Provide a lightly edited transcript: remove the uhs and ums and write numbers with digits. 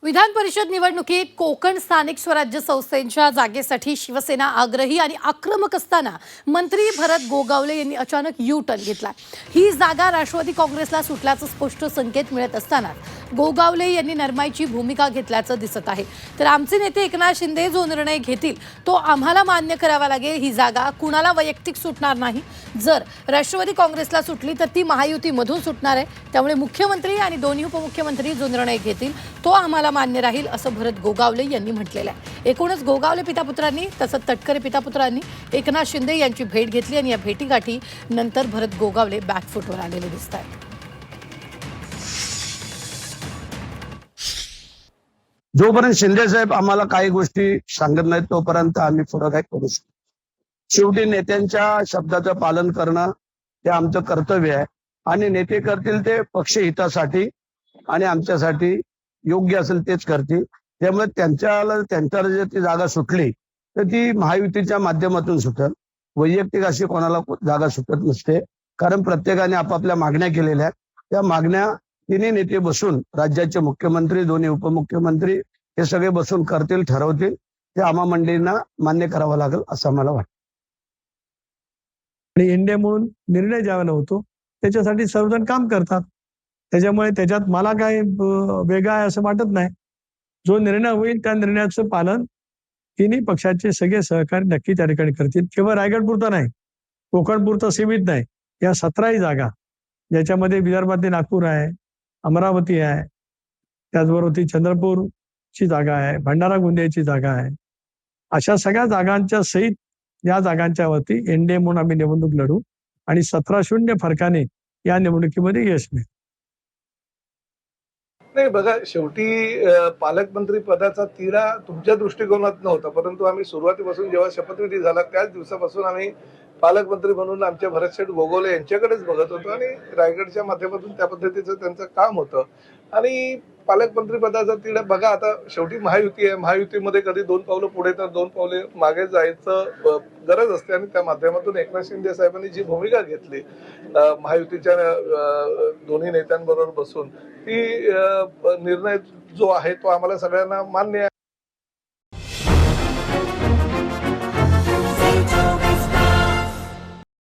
विधान परिषद निवडणुकीत कोकण स्थानिक स्वराज्य संस्थेच्या जागेसाठी शिवसेना आग्रही आणि आक्रमक असताना मंत्री भरत गोगावले यांनी अचानक यू टर्न घेतला। ही जागा राष्ट्रवादी काँग्रेसला सुटल्याचा स्पष्ट संकेत मिळत असताना गोगावले यांनी नरमाईची भूमिका घेतल्याचं दिसत आहे। तर आमचे नेते एकनाथ शिंदे जो निर्णय घेतील तो आम्हाला मान्य करावा लागेल। ही जागा कुणाला वैयक्तिक सुटणार नाही। जर राष्ट्रवादी काँग्रेसला सुटली तर ती महायुतीमधून सुटणार आहे। त्यामुळे मुख्यमंत्री आणि दोन्ही उपमुख्यमंत्री जो निर्णय घेतील तो आम्हाला मान्य राहील असं भरत गोगावले यांनी म्हटलेलं आहे। एकूणच गोगावले पितापुत्रांनी तसंच तटकरे पितापुत्रांनी एकनाथ शिंदे यांची भेट घेतली आणि या भेटीगाठी नंतर भरत गोगावले बॅकफुटवर आलेले दिसत आहेत। जोपर्यंत शिंदे साहेब आम्हाला काही गोष्टी सांगत नाहीत तोपर्यंत आम्ही पुढे काय करू शकतो। शेवटी नेत्यांच्या शब्दाचं पालन करणं हे आमचं कर्तव्य आहे आणि नेते करतील ते पक्ष हितासाठी आणि आमच्यासाठी योग्य असेल तेच करतील। त्यामुळे त्यांच्याला जर ती जागा सुटली तर ती महायुतीच्या माध्यमातून सुटेल। वैयक्तिक अशी कोणाला जागा सुटत नसते, कारण प्रत्येकाने आपापल्या मागण्या केलेल्या आहेत। त्या मागण्या तिन्ही नेते बसून, राज्याचे मुख्यमंत्री, दोन्ही उपमुख्यमंत्री हे सगळे बसून करतील, ठरवतील। ते आम्हा मंडळींना मान्य करावं लागेल असं आम्हाला वाटतं। आणि इंडिया म्हणून निर्णय ज्यावेळेला होतो त्याच्यासाठी सर्वजण काम करतात। त्याच्यामुळे त्याच्यात मला काय वेगळं आहे असं वाटत नाही। जो निर्णय होईल त्या निर्णयाचं पालन तिन्ही पक्षाचे सगळे सहकारी नक्की त्या ठिकाणी करतील। केवळ रायगड पुरता नाही, कोकण पुरता सीमित नाही, या 17ही जागा ज्याच्यामध्ये विदर्भातली नागपूर आहे, अमरावती आहे, त्याचबरोबर ती चंद्रपूरची जागा आहे, भंडारा गोंदियाची जागा आहे, अशा सगळ्या जागांच्या सहित या जागांच्या वरती एनडीए म्हणून आम्ही निवडणूक लढू आणि 17-0 फरकाने या निवडणुकीमध्ये यश मिळेल। नाही बघा, शेवटी पालकमंत्री पदाचा तिढा तुमच्या दृष्टिकोनात नव्हता, परंतु आम्ही सुरुवातीपासून जेव्हा शपथविधी झाला त्याच दिवसापासून आम्ही पालकमंत्री म्हणून आमच्या भरतशेठ गोगावले यांच्याकडेच बघत होतो आणि रायगडच्या माध्यमातून त्या पद्धतीचं त्यांचं काम होतं। आणि पालकमंत्री पदाचा तिढा बघा, आता शेवटी महायुती आहे, महायुतीमध्ये कधी 2 पावलं पुढे तर 2 पावले मागे जायचं गरज असते आणि त्या माध्यमातून एकनाथ शिंदे साहेबांनी जी भूमिका घेतली महायुतीच्या दोन्ही नेत्यांबरोबर बसून, ती निर्णय जो आहे तो आम्हाला सगळ्यांना मान्य आहे।